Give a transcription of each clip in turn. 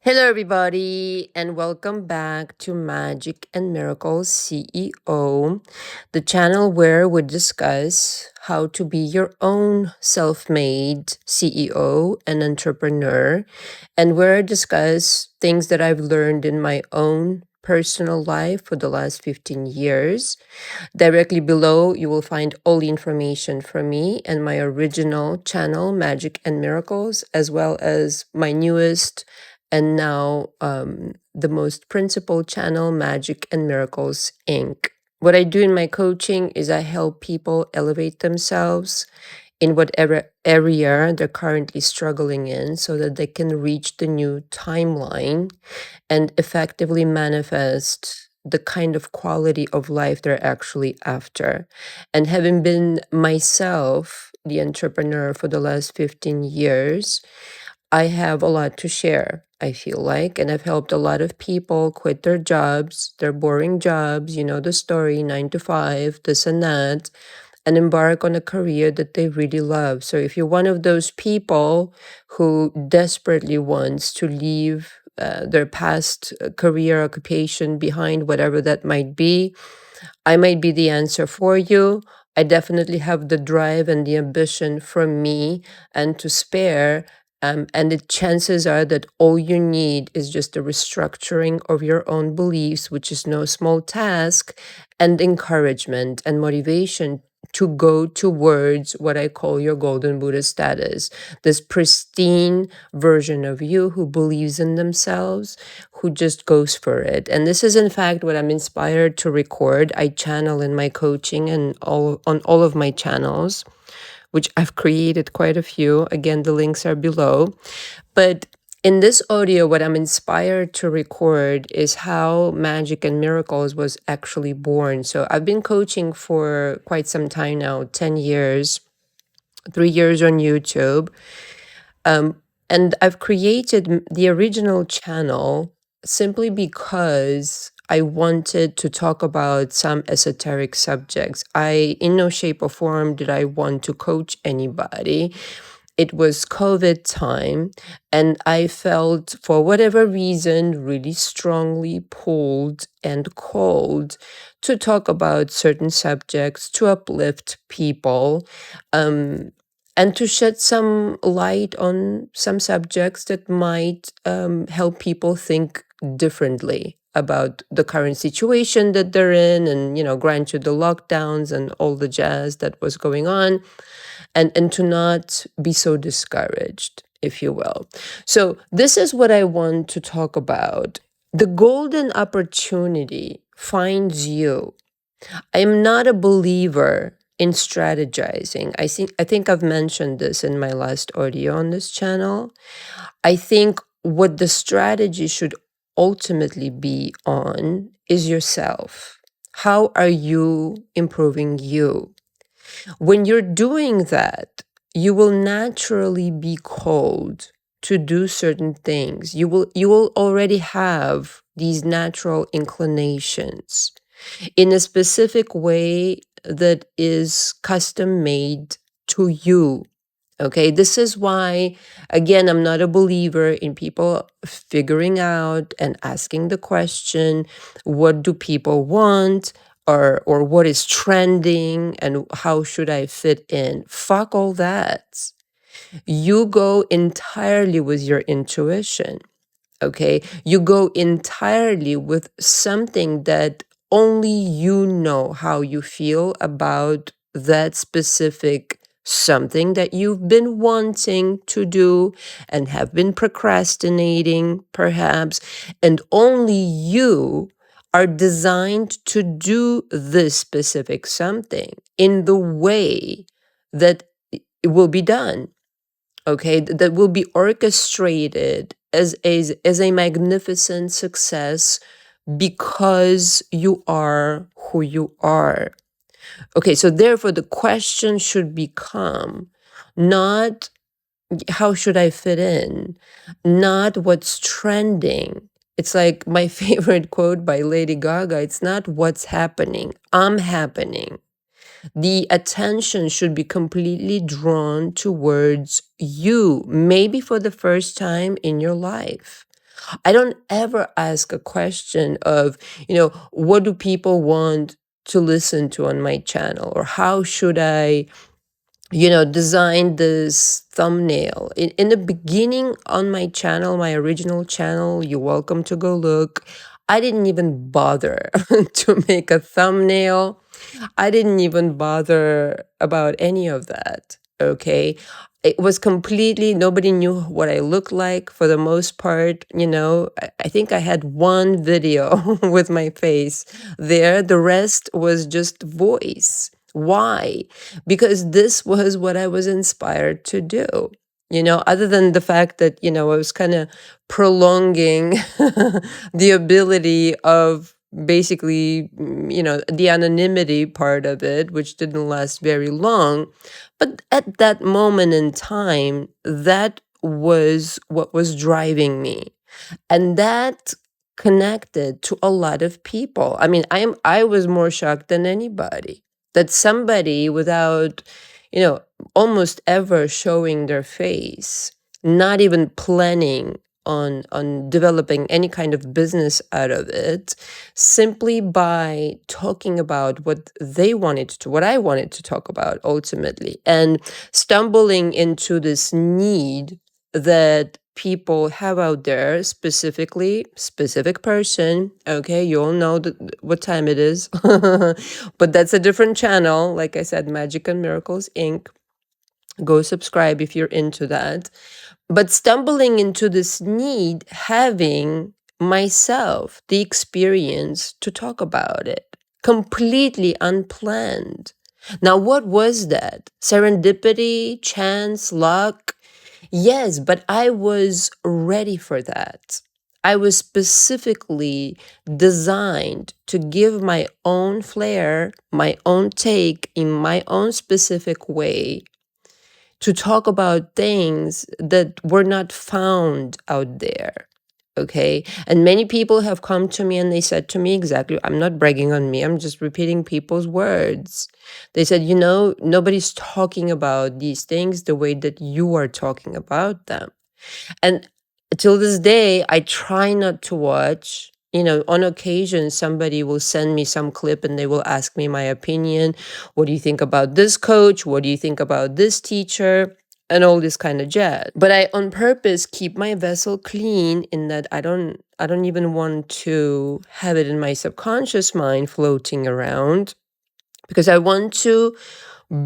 Hello, everybody, and welcome back to Magic and Miracles CEO, the channel where we discuss how to be your own self made CEO and entrepreneur, and where I discuss things that I've learned in my own personal life for the last 15 years. Directly below, you will find all the information from me and my original channel, Magic and Miracles, as well as my newest and now the most principal channel, Magic and Miracles Inc. What I do in my coaching is I help people elevate themselves in whatever area they're currently struggling in so that they can reach the new timeline and effectively manifest the kind of quality of life they're actually after. And having been myself the entrepreneur for the last 15 years, I have a lot to share, I feel like. And I've helped a lot of people quit their jobs, their boring jobs, you know the story, 9 to 5, this and that, and embark on a career that they really love. So if you're one of those people who desperately wants to leave their past career occupation behind, whatever that might be, I might be the answer for you. I definitely have the drive and the ambition from me and to spare. And the chances are that all you need is just a restructuring of your own beliefs, which is no small task, and encouragement and motivation to go towards what I call your golden Buddha status, this pristine version of you who believes in themselves, who just goes for it. And this is in fact what I'm inspired to record. I channel in my coaching and on all of my channels, which I've created quite a few. Again, the links are below. But in this audio, what I'm inspired to record is how Magic and Miracles was actually born. So I've been coaching for quite some time now, 10 years, 3 years on YouTube. And I've created the original channel simply because I wanted to talk about some esoteric subjects. In no shape or form did I want to coach anybody. It was COVID time, and I felt, for whatever reason, really strongly pulled and called to talk about certain subjects, to uplift people, and to shed some light on some subjects that might help people think differently about the current situation that they're in, and granted the lockdowns and all the jazz that was going on, and to not be so discouraged, if you will. So this is what I want to talk about. The golden opportunity finds you. I am not a believer in strategizing. I think I've mentioned this in my last audio on this channel. I think what the strategy should ultimately be on is yourself. How are you improving you? When you're doing that, you will naturally be called to do certain things. You will already have these natural inclinations in a specific way that is custom made to you. Okay, this is why, again, I'm not a believer in people figuring out and asking the question, what do people want? Or what is trending and how should I fit in? Fuck all that. You go entirely with your intuition. Okay, you go entirely with something that only you know how you feel about that specific something that you've been wanting to do and have been procrastinating, perhaps, and only you are designed to do this specific something in the way that it will be done. Okay, that will be orchestrated as a magnificent success because you are who you are. Okay, so therefore the question should become not how should I fit in, not what's trending. It's like my favorite quote by Lady Gaga, it's not what's happening, I'm happening. The attention should be completely drawn towards you, maybe for the first time in your life. I don't ever ask a question of, what do people want to listen to on my channel, or how should I, design this thumbnail. In the beginning on my channel, my original channel, you're welcome to go look. I didn't even bother to make a thumbnail. I didn't even bother about any of that. Okay. It was completely, nobody knew what I looked like for the most part. I think I had one video with my face there. The rest was just voice. Why? Because this was what I was inspired to do. Other than the fact that, I was kind of prolonging the ability of basically, the anonymity part of it, which didn't last very long. But at that moment in time, that was what was driving me. And that connected to a lot of people. I mean, I was more shocked than anybody that somebody without, you know, almost ever showing their face, not even planning on developing any kind of business out of it, simply by talking about what they wanted to, what I wanted to talk about ultimately, and stumbling into this need that people have out there, specifically specific person. Okay, you all know what time it is. But that's a different channel. Like I said, Magic and Miracles Inc. Go subscribe if you're into that. But stumbling into this need, having myself the experience to talk about it, completely unplanned. Now, what was that? Serendipity, chance, luck? Yes, but I was ready for that. I was specifically designed to give my own flair, my own take in my own specific way, to talk about things that were not found out there. Okay. And many people have come to me and they said to me exactly, I'm not bragging on me, I'm just repeating people's words. They said, nobody's talking about these things the way that you are talking about them. And till this day, I try not to watch. On occasion, somebody will send me some clip and they will ask me my opinion. What do you think about this coach? What do you think about this teacher? And all this kind of jazz. But I on purpose keep my vessel clean, in that I don't even want to have it in my subconscious mind floating around, because I want to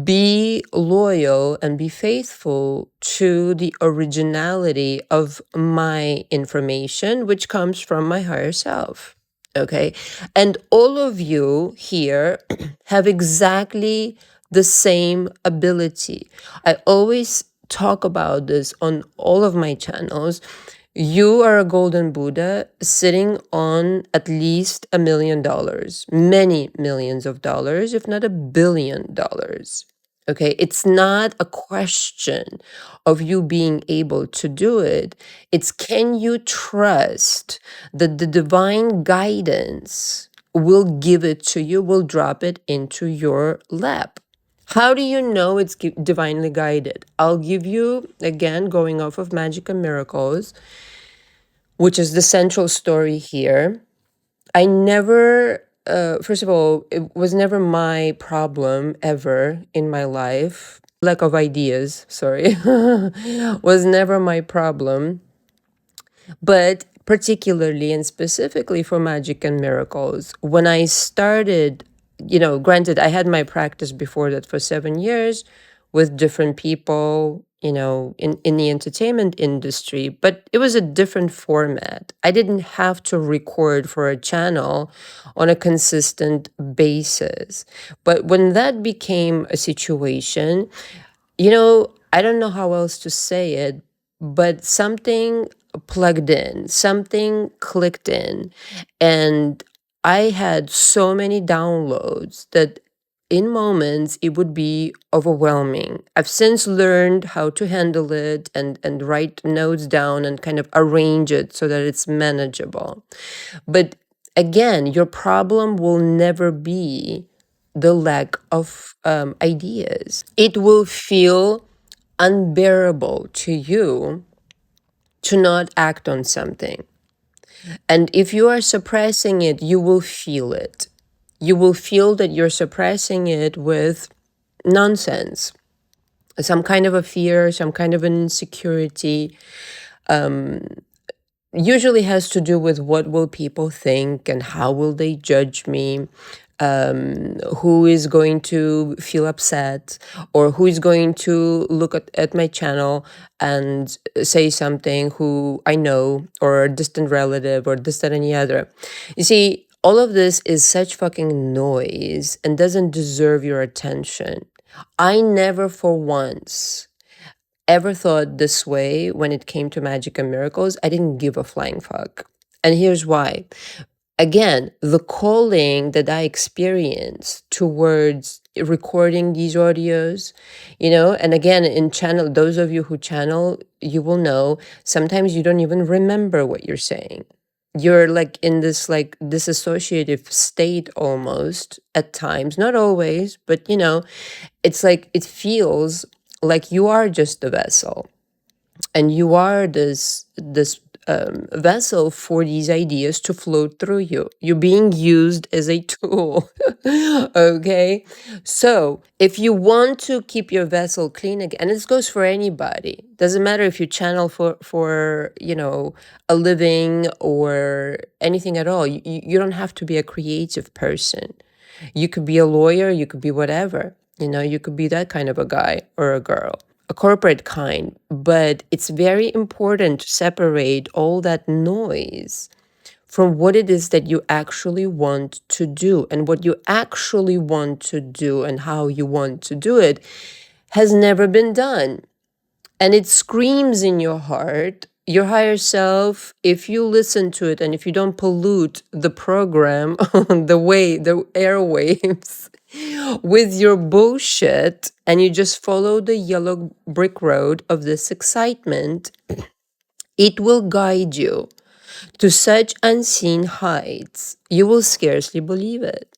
be loyal and be faithful to the originality of my information, which comes from my higher self. Okay. And all of you here have exactly the same ability. I always talk about this on all of my channels. You are a golden Buddha sitting on at least $1 million, many millions of dollars, if not $1 billion. Okay, it's not a question of you being able to do it. It's, can you trust that the divine guidance will give it to you, will drop it into your lap? How do you know it's divinely guided? I'll give you, again, going off of Magic and Miracles, which is the central story here. I never, first of all, it was never my problem ever in my life. Lack of ideas, sorry, was never my problem. But particularly and specifically for Magic and Miracles, when I started, granted, I had my practice before that for 7 years with different people, in the entertainment industry, but it was a different format. I didn't have to record for a channel on a consistent basis. But when that became a situation, I don't know how else to say it, but something plugged in, something clicked in, and I had so many downloads that in moments it would be overwhelming. I've since learned how to handle it and write notes down and kind of arrange it so that it's manageable. But again, your problem will never be the lack of ideas. It will feel unbearable to you to not act on something. And if you are suppressing it, you will feel it. You will feel that you're suppressing it with nonsense, some kind of a fear, some kind of an insecurity. Usually has to do with what will people think and how will they judge me, who is going to feel upset, or who is going to look at my channel and say something who I know, or a distant relative, or this, that, and the other. You see, all of this is such fucking noise and doesn't deserve your attention. I never for once ever thought this way when it came to magic and miracles. I didn't give a flying fuck. And here's why. Again, the calling that I experienced towards recording these audios, and again, in channel, those of you who channel, you will know sometimes you don't even remember what you're saying. You're like in this like disassociative state almost at times, not always, but it's like it feels like you are just a vessel, and you are this vessel for these ideas to float through you. You're being used as a tool. Okay, so if you want to keep your vessel clean again, and this goes for anybody, doesn't matter if you channel for a living or anything at all. You don't have to be a creative person. You could be a lawyer, you could be whatever. You could be that kind of a guy or a girl, a corporate kind. But it's very important to separate all that noise from what it is that you actually want to do. And what you actually want to do and how you want to do it has never been done. And it screams in your heart, your higher self. If you listen to it and if you don't pollute the program, the airwaves with your bullshit, and you just follow the yellow brick road of this excitement, it will guide you to such unseen heights. You will scarcely believe it.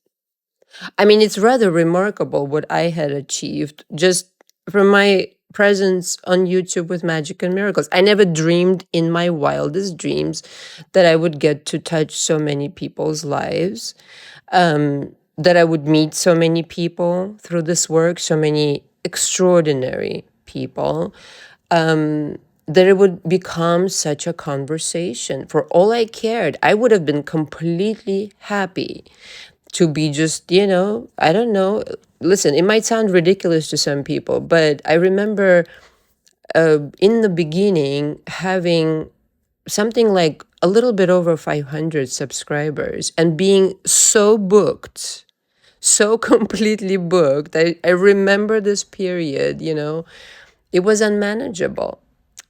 I mean, it's rather remarkable what I had achieved just from my presence on YouTube with Magic and Miracles. I never dreamed in my wildest dreams that I would get to touch so many people's lives, that I would meet so many people through this work, so many extraordinary people, that it would become such a conversation. For all I cared, I would have been completely happy to be just, I don't know. Listen, it might sound ridiculous to some people, but I remember in the beginning having something like a little bit over 500 subscribers and being so booked, so completely booked. I remember this period, it was unmanageable.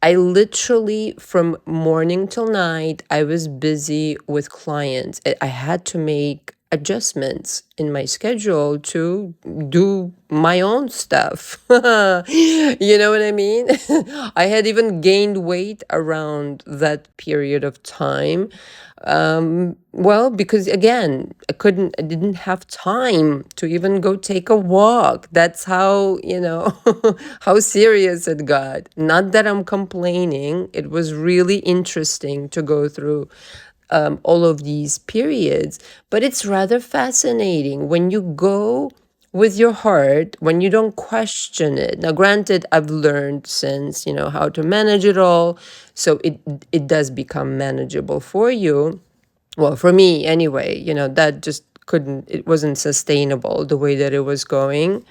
I literally, from morning till night, I was busy with clients. I had to make adjustments in my schedule to do my own stuff. You know what I mean? I had even gained weight around that period of time. Well, because again, I didn't have time to even go take a walk. That's how, how serious it got. Not that I'm complaining. It was really interesting to go through all of these periods, but it's rather fascinating when you go with your heart, when you don't question it. Now, granted, I've learned since, how to manage it all, so it does become manageable for you. Well, for me anyway, that just it wasn't sustainable the way that it was going.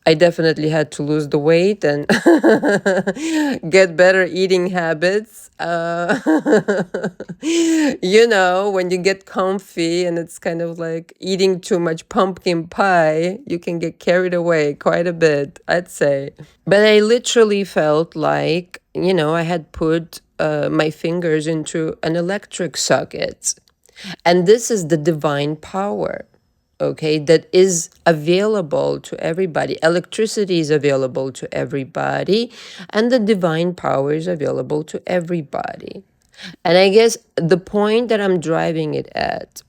I definitely had to lose the weight and get better eating habits. When you get comfy and it's kind of like eating too much pumpkin pie, you can get carried away quite a bit, I'd say. But I literally felt like, I had put my fingers into an electric socket. And this is the divine power, okay, that is available to everybody. Electricity is available to everybody, and the divine power is available to everybody. And I guess the point that I'm driving it at,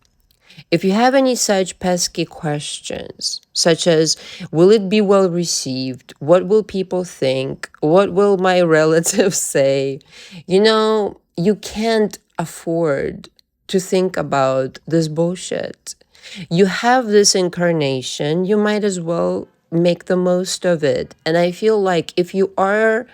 if you have any such pesky questions, such as, will it be well received? What will people think? What will my relatives say? You can't afford to think about this bullshit. You have this incarnation, you might as well make the most of it. And I feel like if you are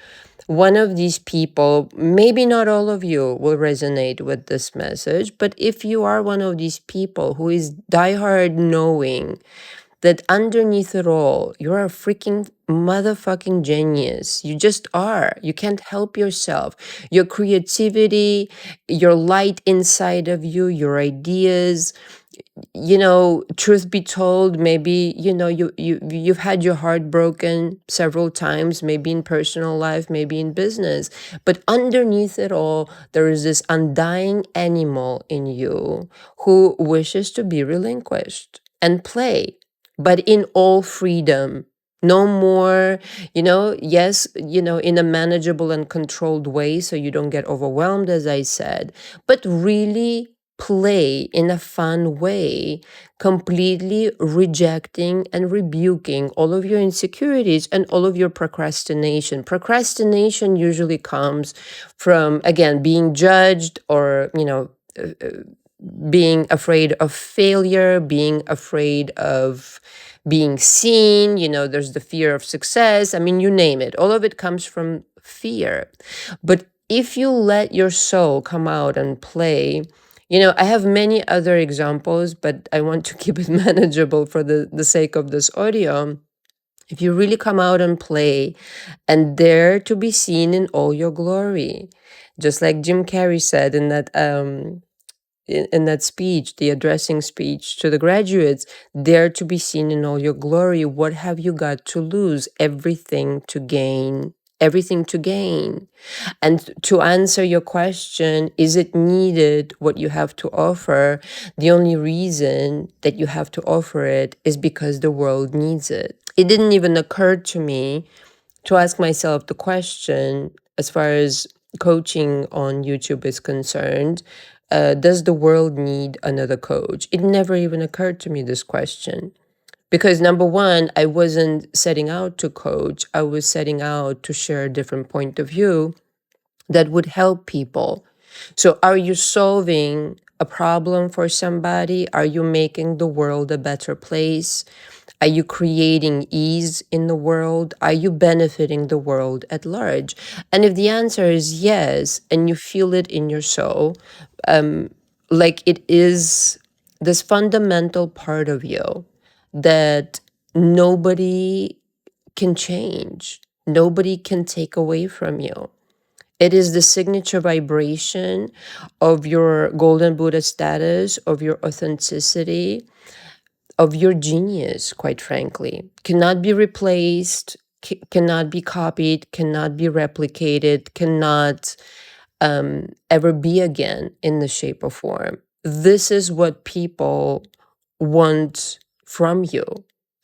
one of these people, maybe not all of you will resonate with this message, but if you are one of these people who is diehard knowing that underneath it all, you're a freaking motherfucking genius. You just are. You can't help yourself. Your creativity, your light inside of you, your ideas, truth be told, maybe, you've had your heart broken several times, maybe in personal life, maybe in business, but underneath it all, there is this undying animal in you who wishes to be relinquished and play, but in all freedom. No more, yes, in a manageable and controlled way so you don't get overwhelmed, as I said, but really play in a fun way, completely rejecting and rebuking all of your insecurities and all of your procrastination. Procrastination usually comes from, again, being judged or, being afraid of failure, being afraid of being seen, there's the fear of success. I mean, you name it. All of it comes from fear. But if you let your soul come out and play, I have many other examples, but I want to keep it manageable for the sake of this audio. If you really come out and play and dare to be seen in all your glory, just like Jim Carrey said in that speech, the addressing speech to the graduates, dare to be seen in all your glory. What have you got to lose? Everything to gain. Everything to gain. And to answer your question, is it needed what you have to offer? The only reason that you have to offer it is because the world needs it. It didn't even occur to me to ask myself the question, as far as coaching on YouTube is concerned, does the world need another coach? It never even occurred to me, this question. Because number one, I wasn't setting out to coach. I was setting out to share a different point of view that would help people. So are you solving a problem for somebody? Are you making the world a better place? Are you creating ease in the world? Are you benefiting the world at large? And if the answer is yes, and you feel it in your soul, like it is this fundamental part of you that nobody can change, nobody can take away from you. It is the signature vibration of your golden Buddha status, of your authenticity, of your genius, quite frankly. Cannot be replaced, cannot be copied, cannot be replicated, cannot ever be again in the shape or form. This is what people want from you,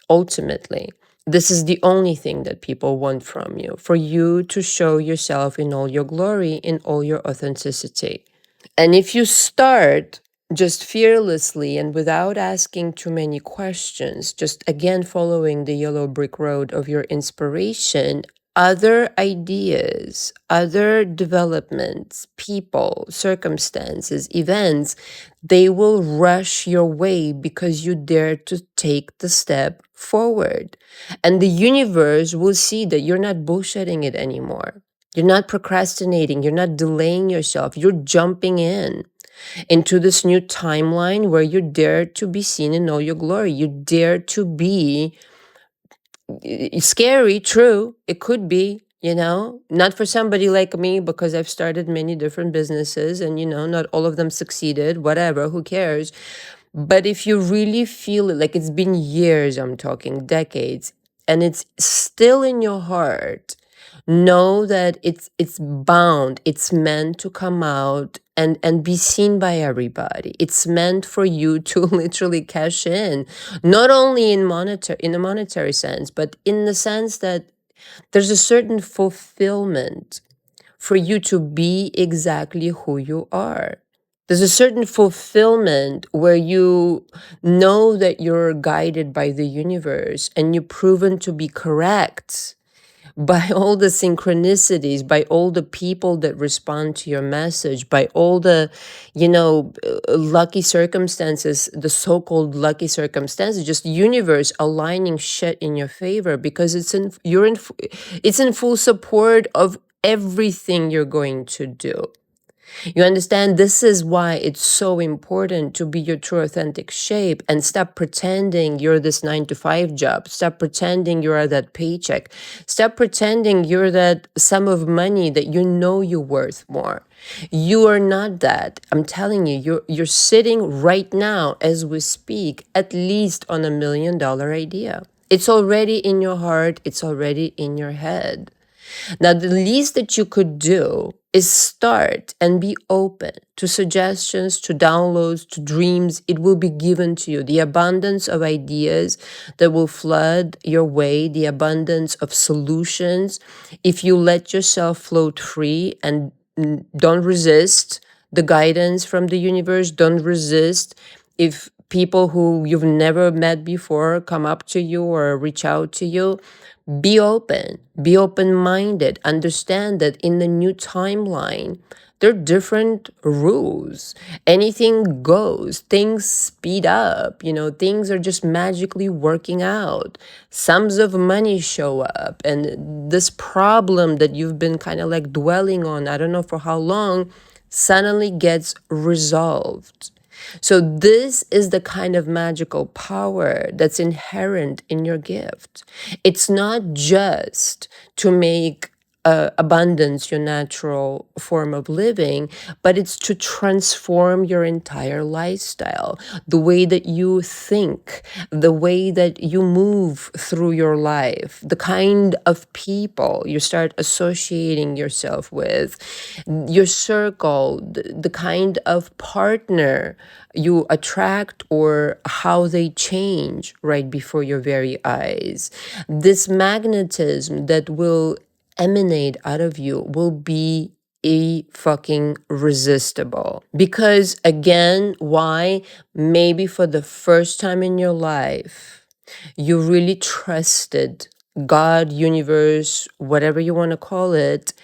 ultimately. This is the only thing that people want from you, for you to show yourself in all your glory, in all your authenticity. And if you start just fearlessly and without asking too many questions, just again following the yellow brick road of your inspiration, other ideas, other developments, people, circumstances, events, they will rush your way because you dare to take the step forward. And the universe will see that you're not bullshitting it anymore. You're not procrastinating. You're not delaying yourself. You're jumping into this new timeline where you dare to be seen in all your glory. You dare to be scary, true. It could be, not for somebody like me, because I've started many different businesses and, not all of them succeeded, whatever, who cares? But if you really feel it, like it's been years, I'm talking decades, and it's still in your heart, know that it's bound, it's meant to come out and be seen by everybody. It's meant for you to literally cash in, not only in a monetary sense, but in the sense that there's a certain fulfillment for you to be exactly who you are. There's a certain fulfillment where you know that you're guided by the universe and you've proven to be correct by all the synchronicities, by all the people that respond to your message, by all the, lucky circumstances, the so-called lucky circumstances, just universe aligning shit in your favor, because it's in full support of everything you're going to do. You understand? This is why it's so important to be your true authentic shape and stop pretending you're this 9 to 5 job. Stop pretending you're that paycheck. Stop pretending you're that sum of money that you know you're worth more. You are not that. I'm telling you, you're sitting right now as we speak, at least on $1 million idea. It's already in your heart. It's already in your head. Now, the least that you could do is start and be open to suggestions, to downloads, to dreams. It will be given to you. The abundance of ideas that will flood your way, the abundance of solutions. If you let yourself float free and don't resist the guidance from the universe, don't resist if people who you've never met before come up to you or reach out to you. Be open-minded, understand that in the new timeline, there are different rules. Anything goes, things speed up, things are just magically working out. Sums of money show up, and this problem that you've been kind of like dwelling on, I don't know for how long, suddenly gets resolved. So this is the kind of magical power that's inherent in your gift. It's not just to make abundance your natural form of living, but it's to transform your entire lifestyle, the way that you think, the way that you move through your life, the kind of people you start associating yourself with, your circle, the kind of partner you attract, or how they change right before your very eyes. This magnetism that will emanate out of you will be a fucking resistible. Because again, why? Maybe for the first time in your life, you really trusted God, universe, whatever you want to call it,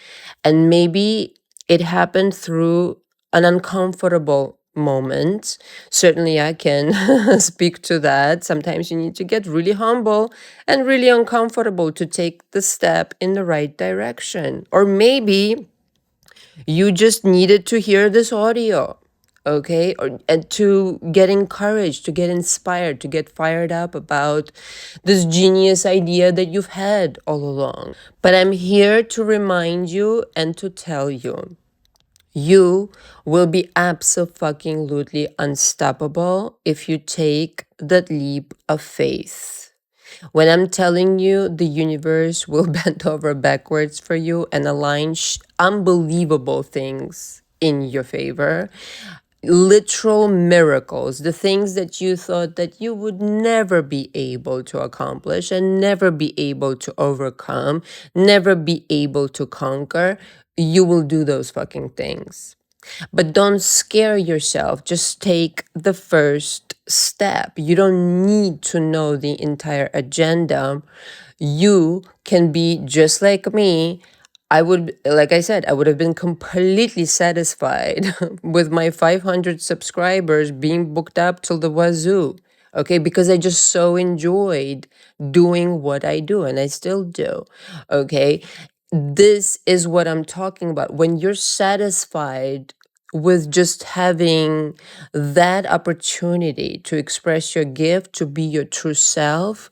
and maybe it happened through an uncomfortable moment. Certainly, I can speak to that. Sometimes you need to get really humble and really uncomfortable to take the step in the right direction. Or maybe you just needed to hear this audio, okay? And to get encouraged, to get inspired, to get fired up about this genius idea that you've had all along. But I'm here to remind you and to tell you, you will be absolutely unstoppable if you take that leap of faith. When I'm telling you, the universe will bend over backwards for you and align unbelievable things in your favor. Literal miracles, the things that you thought that you would never be able to accomplish and never be able to overcome, never be able to conquer, you will do those fucking things. But don't scare yourself. Just take the first step. You don't need to know the entire agenda. You can be just like me. Like I said, I would have been completely satisfied with my 500 subscribers being booked up till the wazoo. Okay, because I just so enjoyed doing what I do, and I still do. Okay, this is what I'm talking about. When you're satisfied with just having that opportunity to express your gift, to be your true self,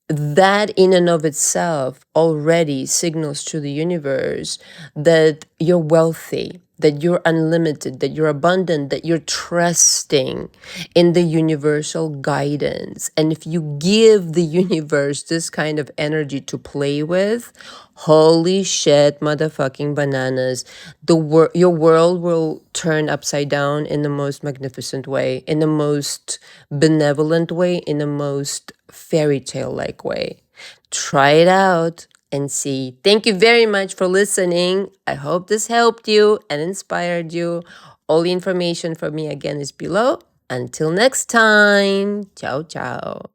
that in and of itself already signals to the universe that you're wealthy, that you're unlimited, that you're abundant, that you're trusting in the universal guidance. And if you give the universe this kind of energy to play with, holy shit, motherfucking bananas, your world will turn upside down in the most magnificent way, in the most benevolent way, in the most fairy tale like way. Try it out and see. Thank you very much for listening. I hope this helped you and inspired you. All the information from me again is below. Until next time, ciao, ciao.